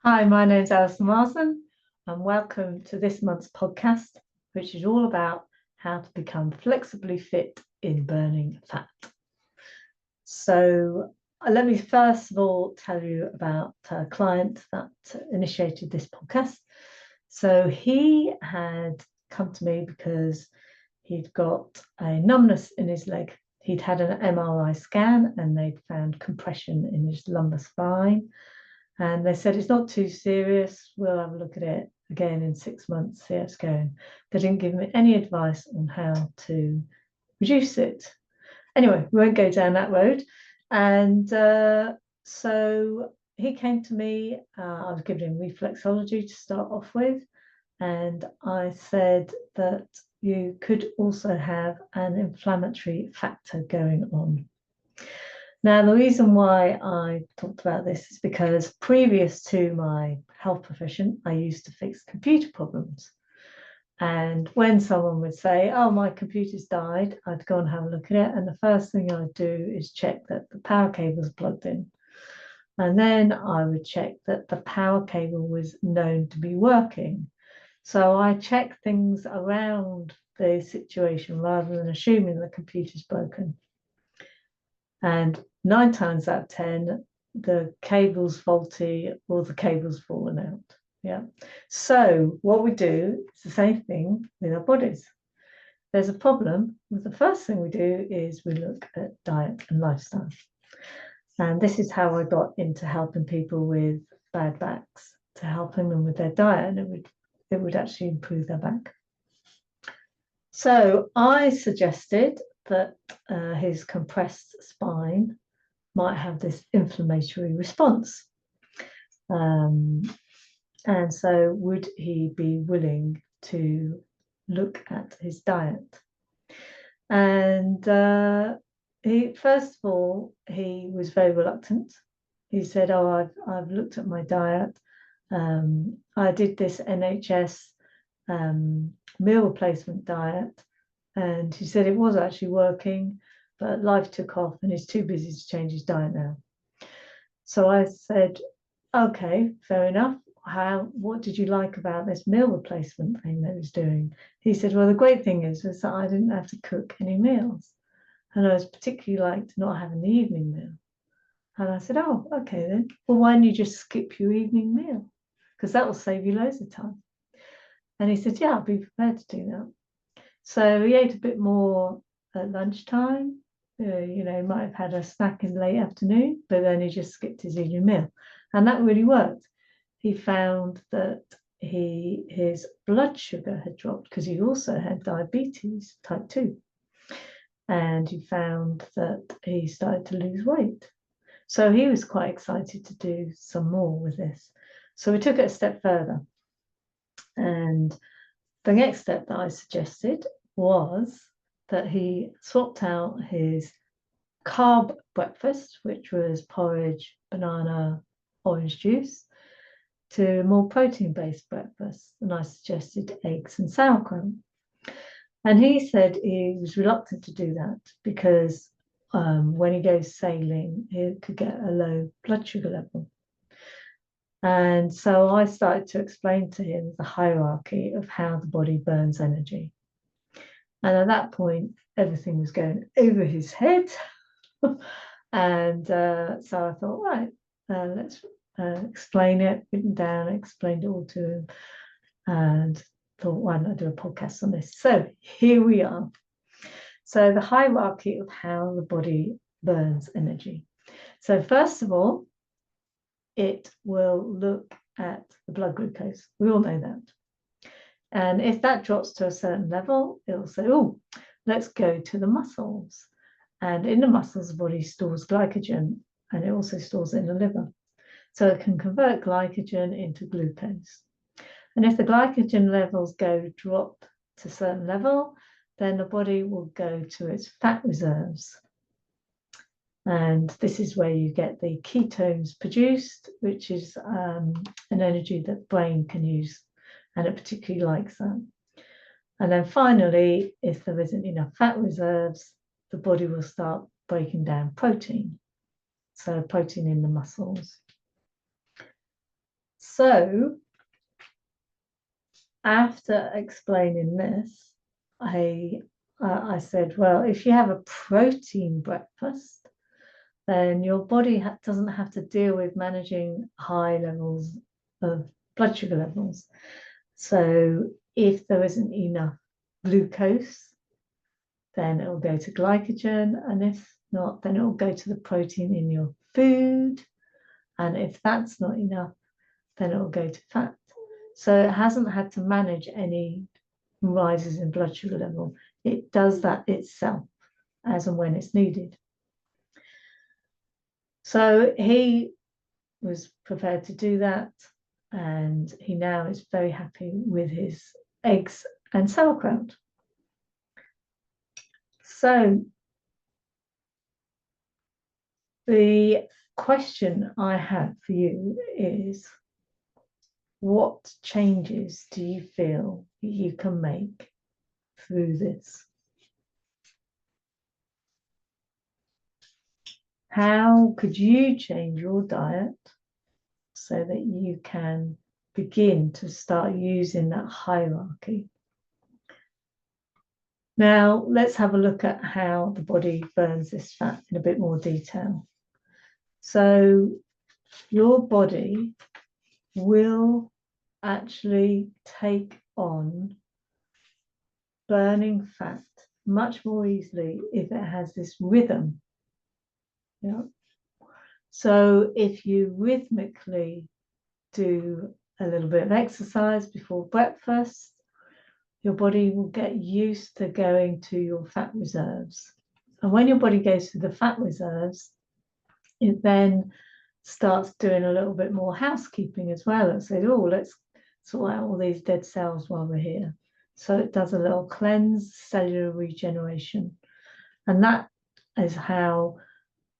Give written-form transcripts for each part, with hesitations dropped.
Hi, my name's Alison Marsden, and welcome to this month's podcast, which is all about how to become flexibly fit in burning fat. So let me first of all tell you about a client that initiated this podcast. So he had come to me because he'd got a numbness in his leg. He'd had an MRI scan and they'd found compression in his lumbar spine. And they said, it's not too serious. We'll have a look at it again in 6 months, see how it's going. They didn't give me any advice on how to reduce it. Anyway, we won't go down that road. And so he came to me. I was giving him reflexology to start off with. And I said that you could also have an inflammatory factor going on. Now, the reason why I talked about this is because previous to my health profession, I used to fix computer problems. And when someone would say, oh, my computer's died, I'd go and have a look at it. And the first thing I'd do is check that the power cable was plugged in. And then I would check that the power cable was known to be working. So I check things around the situation rather than assuming the computer's broken. And 9 times out of 10, the cable's faulty or the cable's fallen out. Yeah. So what we do is the same thing with our bodies. There's a problem. The first thing we do is we look at diet and lifestyle. And this is how I got into helping people with bad backs, to helping them with their diet, and it would actually improve their back. So I suggested that his compressed spine might have this inflammatory response. And so would he be willing to look at his diet? And first of all, he was very reluctant. He said, oh, I've looked at my diet. I did this NHS meal replacement diet, and he said it was actually working, but life took off and he's too busy to change his diet now. So I said, okay, fair enough. What did you like about this meal replacement thing that he was doing? He said, well, the great thing was that I didn't have to cook any meals, and I was particularly liked not having the evening meal. And I said, oh, okay then. Well, why don't you just skip your evening meal? Because that will save you loads of time. And he said, yeah, I'll be prepared to do that. So he ate a bit more at lunchtime. He might have had a snack in the late afternoon, but then he just skipped his evening meal. And that really worked. He found that his blood sugar had dropped because he also had diabetes type 2. And he found that he started to lose weight. So he was quite excited to do some more with this. So we took it a step further. And the next step that I suggested was that he swapped out his carb breakfast, which was porridge, banana, orange juice, to a more protein-based breakfast. And I suggested eggs and sauerkraut. And he said he was reluctant to do that because when he goes sailing, he could get a low blood sugar level. And so I started to explain to him the hierarchy of how the body burns energy. And at that point, everything was going over his head. And so I thought, right, let's explain it, written down, explained it all to him, and thought, why don't I do a podcast on this? So here we are. So the hierarchy of how the body burns energy. So first of all, it will look at the blood glucose. We all know that. And if that drops to a certain level, it will say, oh, let's go to the muscles. And in the muscles, the body stores glycogen, and it also stores it in the liver. So it can convert glycogen into glucose. And if the glycogen levels drop to a certain level, then the body will go to its fat reserves. And this is where you get the ketones produced, which is an energy that the brain can use, and it particularly likes that. And then finally, if there isn't enough fat reserves, the body will start breaking down protein. So protein in the muscles. So after explaining this, I said, well, if you have a protein breakfast, then your body doesn't have to deal with managing high levels of blood sugar levels. So if there isn't enough glucose, then it will go to glycogen, and if not, then it will go to the protein in your food, and if that's not enough, then it will go to fat. So it hasn't had to manage any rises in blood sugar level. It does that itself as and when it's needed. So he was prepared to do that, and he now is very happy with his eggs and sauerkraut. So the question I have for you is, what changes do you feel you can make through this? How could you change your diet so that you can begin to start using that hierarchy? Now, let's have a look at how the body burns this fat in a bit more detail. So your body will actually take on burning fat much more easily if it has this rhythm. Yeah. So if you rhythmically do a little bit of exercise before breakfast, your body will get used to going to your fat reserves. And when your body goes to the fat reserves, it then starts doing a little bit more housekeeping as well. It says, oh, let's sort out all these dead cells while we're here. So it does a little cleanse, cellular regeneration. And that is how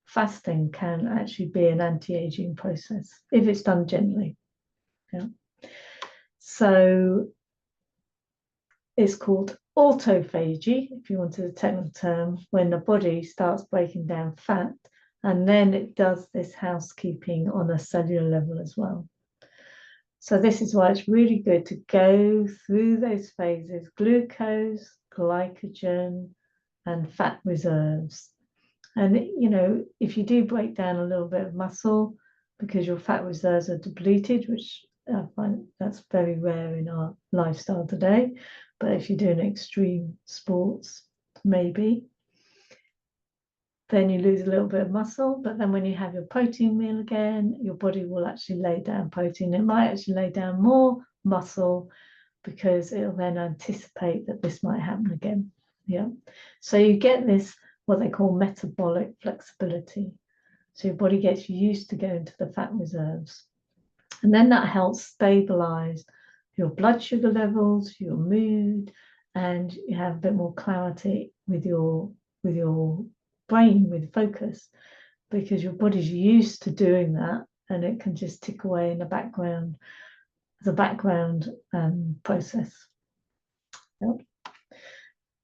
fasting can actually be an anti-aging process if it's done gently. Yeah. So it's called autophagy, if you wanted a technical term, when the body starts breaking down fat, and then it does this housekeeping on a cellular level as well. So this is why it's really good to go through those phases: glucose, glycogen, and fat reserves. And, you know, if you do break down a little bit of muscle because your fat reserves are depleted, which I find that's very rare in our lifestyle today, but if you're doing extreme sports, maybe, then you lose a little bit of muscle. But then when you have your protein meal again, your body will actually lay down protein. It might actually lay down more muscle because it'll then anticipate that this might happen again. Yeah. So you get this, what they call metabolic flexibility. So your body gets used to going to the fat reserves. And then that helps stabilize your blood sugar levels, your mood, and you have a bit more clarity with your brain, with focus, because your body's used to doing that, and it can just tick away in the background, process. Yep.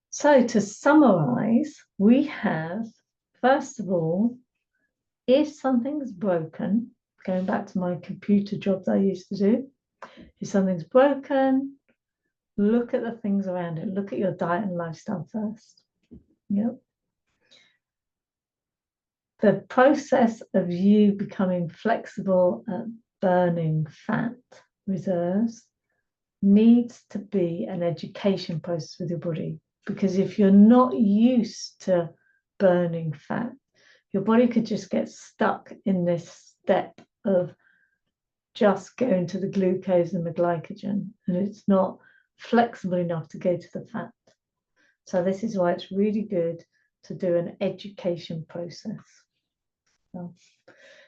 So to summarize, we have, first of all, if something's broken, going back to my computer job that I used to do, if something's broken, look at the things around it. Look at your diet and lifestyle first. Yep. The process of you becoming flexible at burning fat reserves needs to be an education process with your body, because if you're not used to burning fat, your body could just get stuck in this step of just going to the glucose and the glycogen, and it's not flexible enough to go to the fat. So this is why it's really good to do an education process.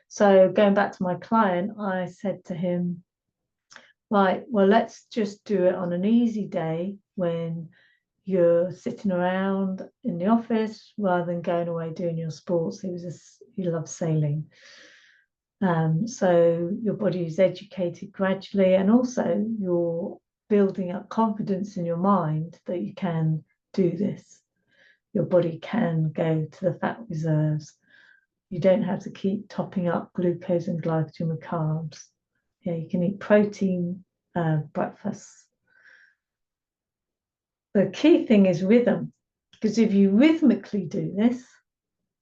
So going back to my client, I said to him, right, well, let's just do it on an easy day when you're sitting around in the office rather than going away doing your sports. He loves sailing. So your body is educated gradually, and also you're building up confidence in your mind that you can do this. Your body can go to the fat reserves. You don't have to keep topping up glucose and glycogen with carbs. Yeah, you can eat protein breakfast. The key thing is rhythm, because if you rhythmically do this,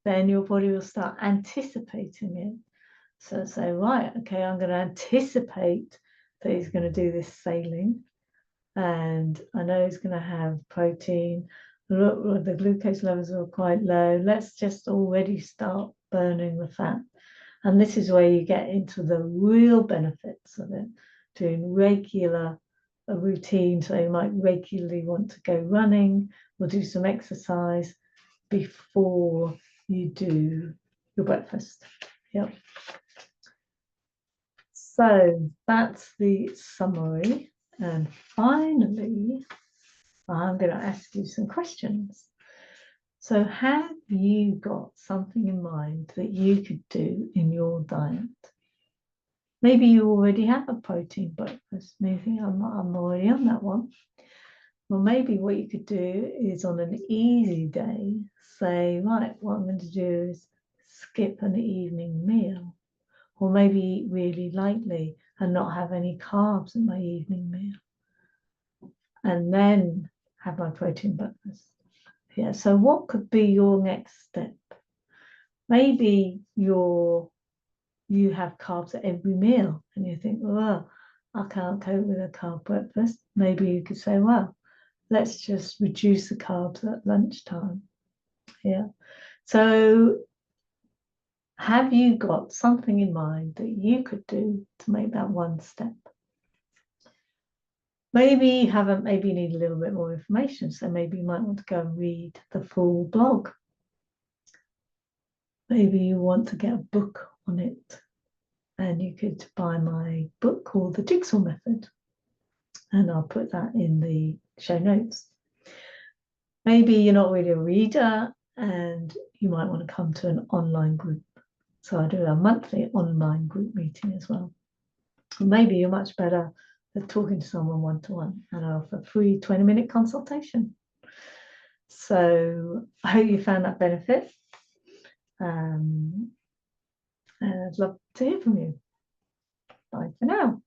then your body will start anticipating it. So say, right, okay, I'm going to anticipate that he's going to do this sailing, and I know he's going to have protein. Look, the glucose levels are quite low. Let's just already start burning the fat. And this is where you get into the real benefits of it, doing regular routine. So you might regularly want to go running or do some exercise before you do your breakfast. Yep. So that's the summary. And finally, I'm going to ask you some questions. So have you got something in mind that you could do in your diet? Maybe you already have a protein breakfast. Maybe you think, I'm already on that one. Well, maybe what you could do is on an easy day, say, right, what I'm going to do is skip an evening meal. Or maybe eat really lightly and not have any carbs in my evening meal. And then have my protein breakfast. Yeah, so what could be your next step? Maybe you have carbs at every meal and you think, well, I can't cope with a carb breakfast. Maybe you could say, well, let's just reduce the carbs at lunchtime. Yeah. So have you got something in mind that you could do to make that one step? Maybe you haven't, maybe you need a little bit more information. So maybe you might want to go and read the full blog. Maybe you want to get a book on it. And you could buy my book called The Jigsaw Method. And I'll put that in the show notes. Maybe you're not really a reader and you might want to come to an online group. So I do a monthly online group meeting as well. Or maybe you're much better at talking to someone one-to-one, and I offer a free 20-minute consultation. So I hope you found that benefit. And I'd love to hear from you. Bye for now.